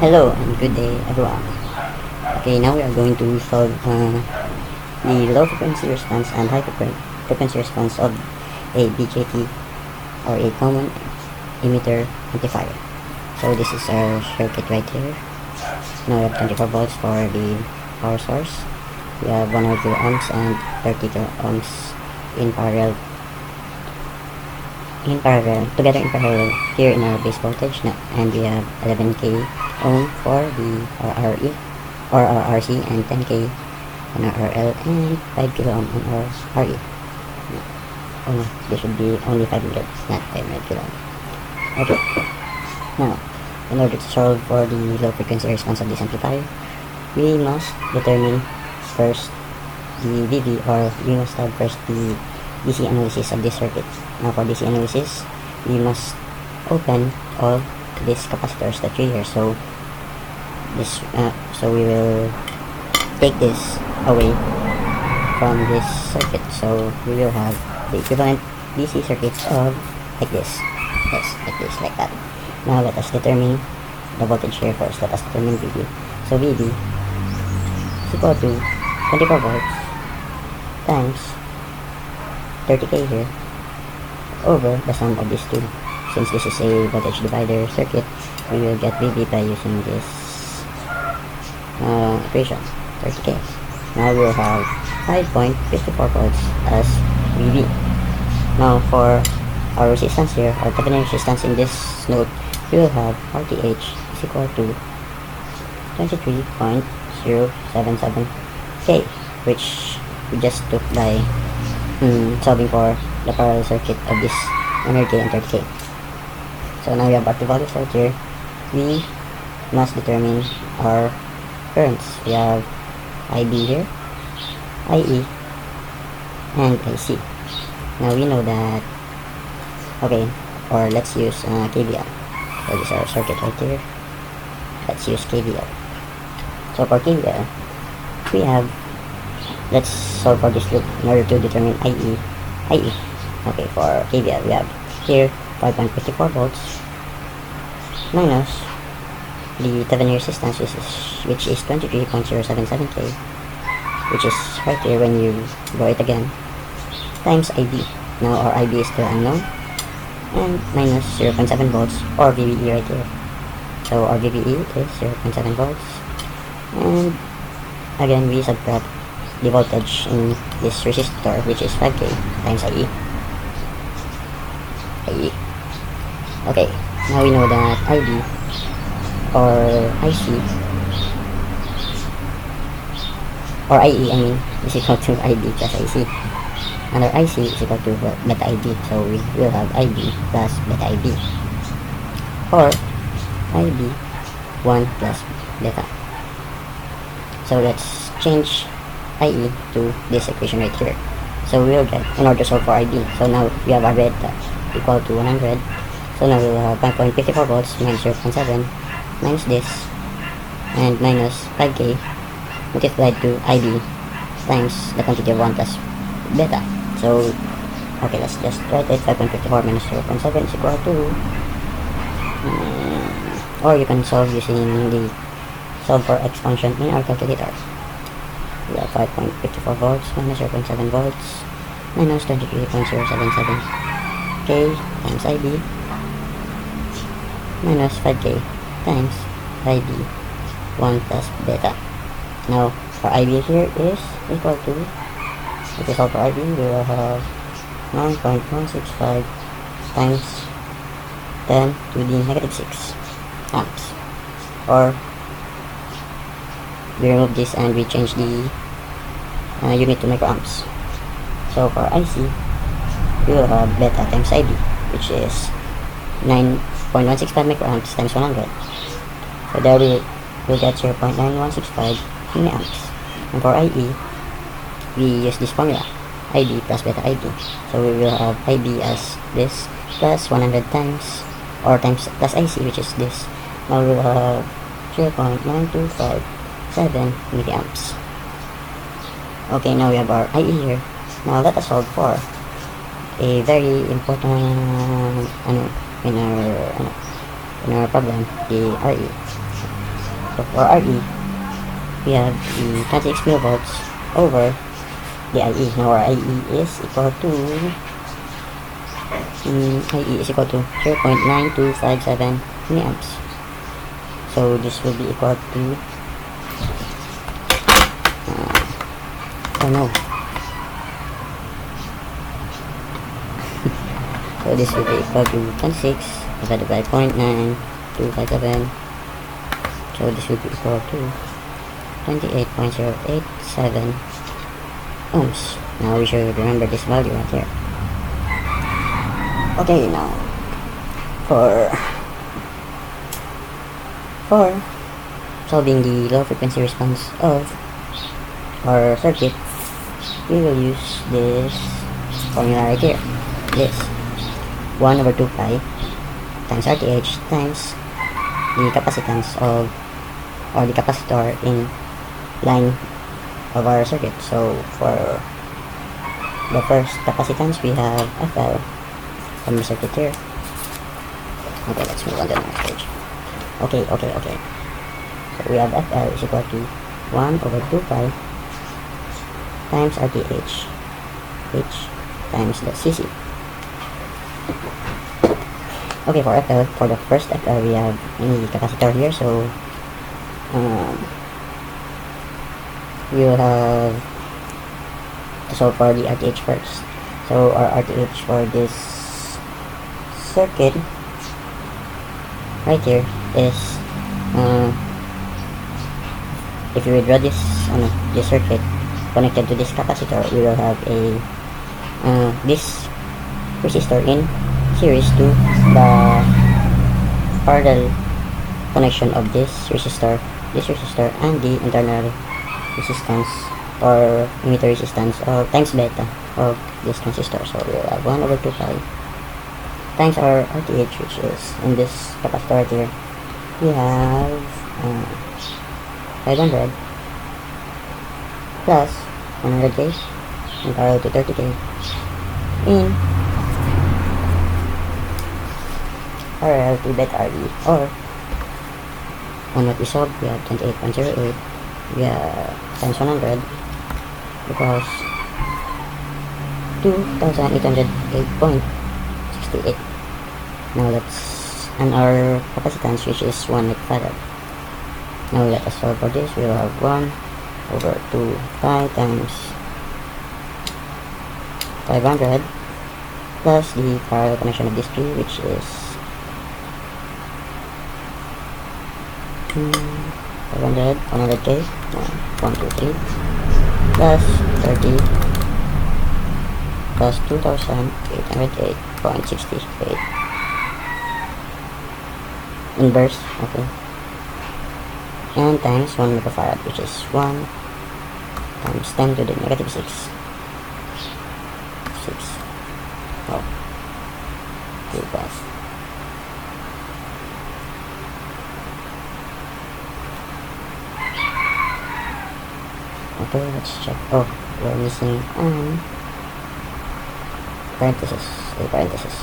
Hello and good day everyone. Okay, now we are going to solve the low frequency response and high frequency response of a BJT or a common emitter amplifier. So this is our circuit right here. Now we have 24 volts for the power source. We have 100 kilo ohms and 30 kilo ohms together in parallel here in our base voltage now, and we have 11k ohm for the RE or our RC and 10k on our RL and 5 kilo ohm on our RE. Oh no, this should be only 500, not 500 kilo ohm. Okay, now in order to solve for the low frequency response of this amplifier, we must determine first the VV, or we must have first the DC analysis of this circuit. Now for DC analysis, we must open all these capacitors that you hear. So we will take this away from this circuit. So we will have the equivalent DC circuits of like this. Yes, like this, like that. Now let us determine the voltage here first. Let us determine VV. So VV is equal to 24 volts times 30k here over the sum of these two. Since this is a voltage divider circuit, we will get VV by using this equation, 30k. Now we will have 5.54 volts as VV. Now for our resistance here, our Thevenin resistance in this node, we will have RTH is equal to 23.077k, which we just took by solving for the parallel circuit of this 100k and 30k. So now we have active values right here. We must determine our currents. We have IB here, IE, and IC. Now we know that, okay, or let's use KVL. So this is our circuit right here. Let's use KVL. So for KVL, we have, let's solve for this loop in order to determine IE. Okay, for KVL, we have here 5.54 volts minus the Thevenin resistance, which is 23.077k, which is right here when you draw it again, times IB. Now our IB is still unknown, and minus 0.7 volts or VVE right here. So our VVE is 0.7 volts, and again we subtract the voltage in this resistor, which is 5k times IE. Okay, now we know that IB or IC or IE, is equal to IB plus IC, and our IC is equal to beta IB. So we will have IB plus beta IB, or IB 1 plus beta. So let's change IE to this equation right here. So we will get, in order to solve for IB, so now we have our beta equal to 100. So now we will have 5.54 volts minus 0.7 minus this, and minus 5k multiplied to IB times the quantity of 1 plus beta. So okay, let's just write it. 5.54 minus 0.7 is equal to, or you can solve using the solve for x function in our calculator. We have 5.54 volts minus 0.7 volts minus 23.077k times IB minus 5k times IB 1 plus beta. Now for IB here is equal to, if we solve for IB, we will have 9.165 times 10 to the negative 6 amps, or we remove this and we change the unit to microamps. So for IC, we will have beta times IB, which is 9.165 microamps times 100. So there we will get 0.9165 milliamps. And for IE, we use this formula, IB plus beta IB. So we will have IB as this plus 100 times, or times plus IC, which is this. Now we will have 0.9257 milliamps. Okay, now we have our IE here. Now let us solve for a very important in our problem, the RE. So for RE, we have the 26 millivolts over the IE. Now our IE is equal to 0.9257 milliamps. So this will be equal to oh no. So this will be equal to 26 divided by 0.9257. So this will be equal to 28.087 ohms. Now we should remember this value right here. Okay, now for solving the low frequency response of our circuit, we will use this formula right here. This 1 over 2 pi times RTH times the capacitance of, or the capacitor in line of our circuit. So for the first capacitance, we have FL from the circuit here. Okay, let's move on to the next page. Okay. So we have FL is equal to 1 over 2 pi times RTH H times the CC. Okay, for FL, for the first FL, we have the capacitor here, so we will have to solve for the RTH first. So our RTH for this circuit right here is if you withdraw this circuit connected to this capacitor, we will have a this resistor in series to the parallel connection of this resistor and the internal resistance or emitter resistance times beta of this transistor. So we will have 1 over 2 pi times our RTH, which is in this capacitor right here. We have 500 plus 100k in parallel to 30k in parallel to beta RE, or on what we solved, we have 28.08 times 100 because 2808.68. Now let's, and our capacitance, which is 1 microfarad. Now let us solve for this. We will have 1 over 2 pi times 500 plus the parallel connection of this tree, which is 500, 100k, 1, 2, 3 plus 30 plus 2808.68 inverse, okay, and times 1 microfarad, which is 1 times 10 to the negative 6. Oh, too fast. Okay, let's check. Oh, we're missing parenthesis. A parenthesis.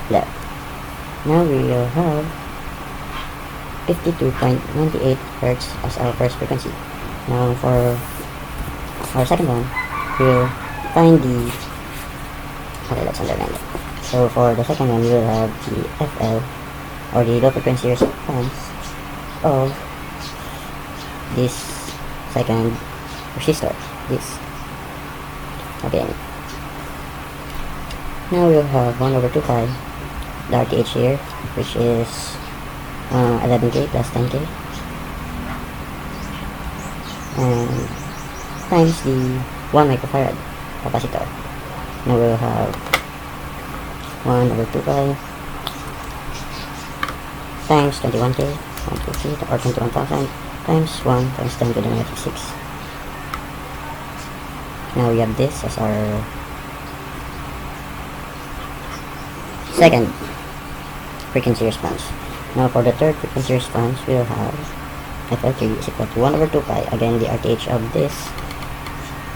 There. Now we will have 52.98 Hz as our first frequency. Now for our second one, we'll find the, okay, let's underline it. So for the second one, we will have the FL, or the low frequency response of this second resistor, this. Okay. Now we'll have 1 over 2 pi, the RTH here, which is 11k plus 10k, and times the 1 microfarad capacitor. Now we'll have 1 over 2 pi times 21k, 1, 2, 3, or 21,000 times 1 times 10 to the negative 6. Now we have this as our second frequency response. Now for the third frequency response, we'll have FL3 is equal to 1 over 2 pi, again the RTH of this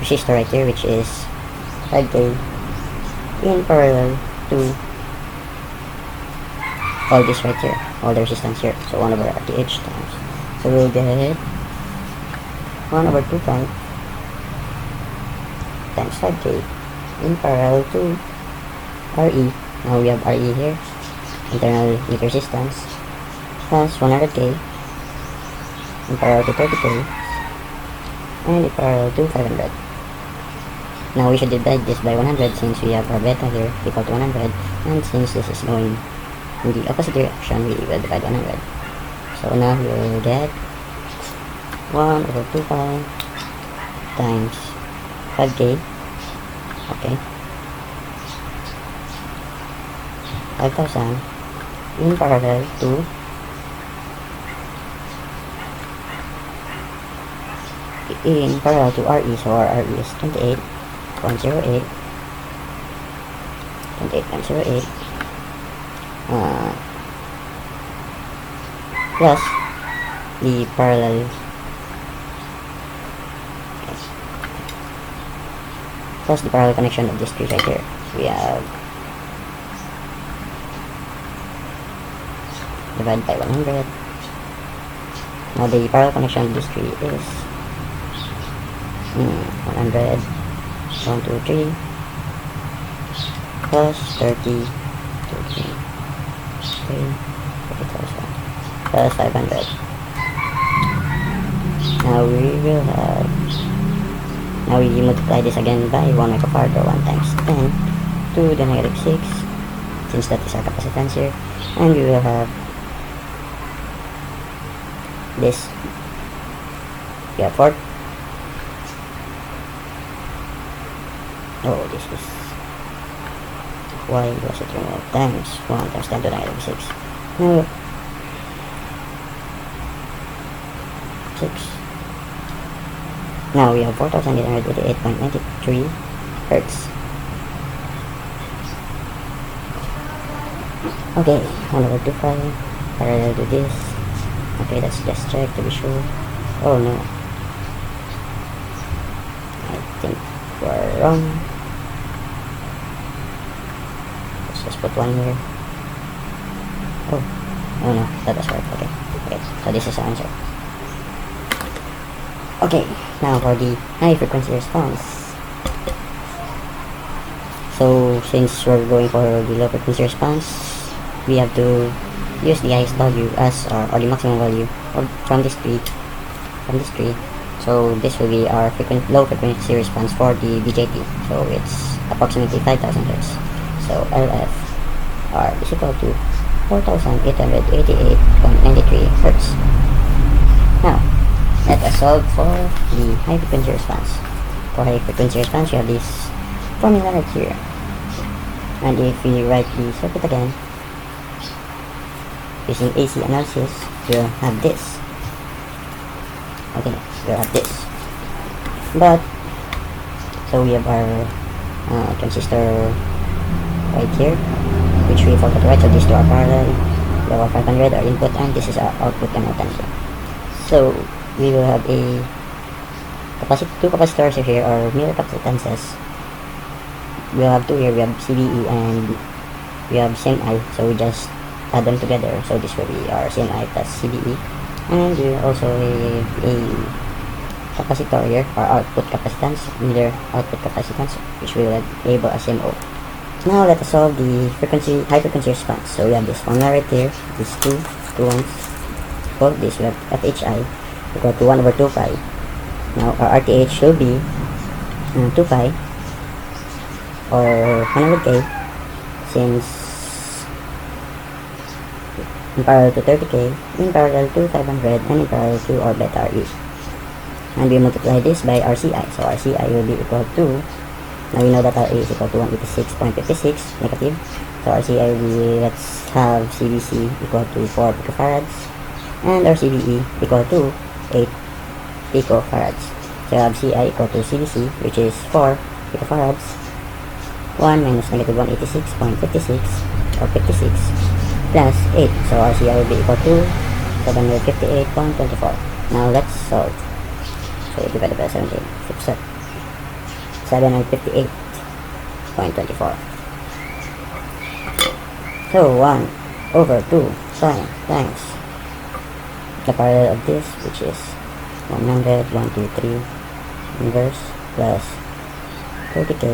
resistor right here, which is 5k in parallel to all this right here, all the resistance here. So 1 over RTH times. So we'll get 1 over 2 pi times 5k in parallel to RE. Now we have RE here, internal meter resistance, plus 100k in parallel to 30k and in parallel to 500. Now we should divide this by 100 since we have our beta here equal to 100, and since this is going in the opposite direction, we will divide 100. So now we will get 1 over 2 pi times 5k, okay, 5,000 in parallel to RE, so our RE is 28.08 plus the parallel connection of this tree right here. We have divided by 100. Now the parallel connection of this tree is 100, 1, 2, 3 plus 30, 30,000 plus 500. Now we multiply this again by 1 microfarad, or 1 times 10 to the negative 6, since that is our capacitance here, and we will have this. We have 4. Oh, this is, why was it removed? Times 1 times 10 to the negative 6. Now 6. Now we have 4,888.93 hertz. Okay, 1 over 2 pi parallel to this. Okay, let's just check to be sure. Oh no, I think we're wrong. Let's just put 1 here. Oh no, that was right. Okay, so this is the answer. Okay, now for the high frequency response. So since we're going for the low frequency response, we have to use the highest value as or the maximum value from this tree. So this will be our low frequency response for the BJT. So it's approximately 5,000 Hz. So LF R is equal to 4,888.93 Hz. Now let us solve for the high frequency response. For high frequency response, we have this formula right here, and if we write the circuit again using AC analysis, we'll have this. Okay, we'll have this. But so we have our transistor right here, which we forgot to write. So this to our parallel, we have our 500, our input, and this is our output and our tensor. So we will have a two capacitors here, or mirror capacitances. We'll have 2 here. We have CBE and we have CMI, so we just add them together. So this will be our CMI plus CBE, and we also have a capacitor here, our output capacitance, mirror output capacitance, which we will label as MO. Now let us solve the high frequency response. So we have this formula right here, these two ones. For this we have FHI equal to 1 over 2 pi. Now our RTH will be 2 pi or 100k, since in parallel to 30k, in parallel to 500, and in parallel to our beta RE. And we multiply this by RCI. So RCI will be equal to, now we know that RE is equal to 186.56 negative. So RCI will be, let's have CBC equal to 4 picofarads and our CBE equal to 8 picofarads. So I have CI equal to CBC, which is 4 picofarads, 1 minus negative 186.56 or 56 plus 8. So our CI will be equal to 758.24. Now let's solve. So divided by 17, 758.24. So 1 over 2 times the parallel of this, which is 100, 123 inverse plus 30k,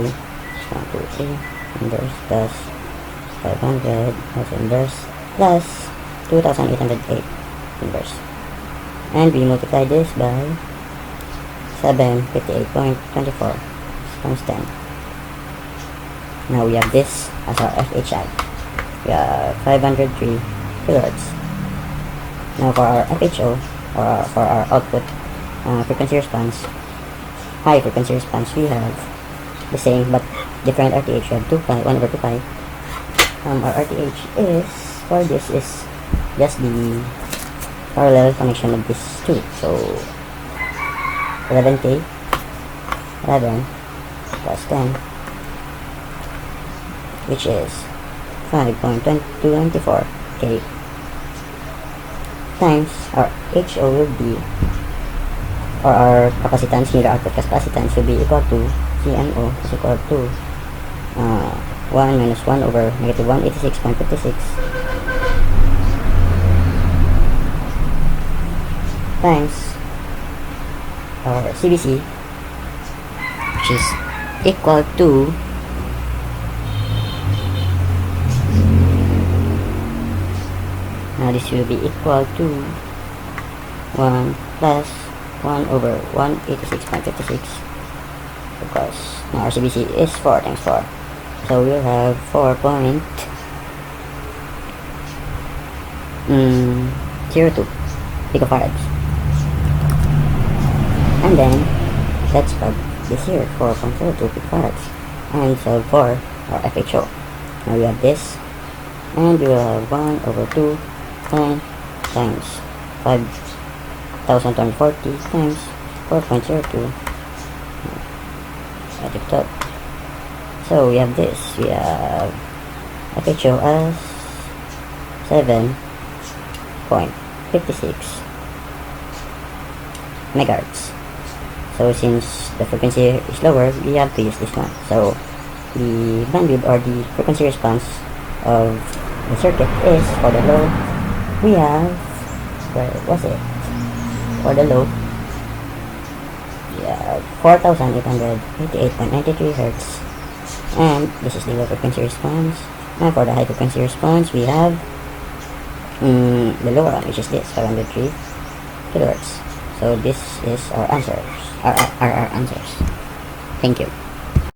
123 inverse plus 500 also inverse plus 2808 inverse, and we multiply this by 758.24 times 10. Now we have this as our FHI. We have 503 kilohertz. Now for our FHO, or for our output frequency response, high frequency response, we have the same but different RTH. We have 2 pi, 1 over 2 pi. Our RTH is, for this, is just the parallel connection of these two. So 11k, 11 plus 10, which is 5.294k, times our HO will be, or our capacitance, meter output capacitance, will be equal to CNO is equal to 1 minus 1 over negative 186.56 times our CBC, which is equal to now this will be equal to 1 plus 1 over 186.56, because now our CBC is 4 times 4, so we'll have 4.02 picofarads. And then let's plug this here, 4.02 picofarads, and solve for our FHO. Now we have this, and we will have 1 over 2 10 times 5,240 times 4.02. At the top. So we have this. We have FHO as 7.56 megahertz. So since the frequency is lower, we have to use this one. So the bandwidth, or the frequency response of the circuit, is, for the low, we have, where was it? For the low, we have 4,888.93 hertz, and this is the low frequency response. And for the high frequency response, we have the lower one, which is this, 503 kilohertz. So this is our answers, our answers. Thank you.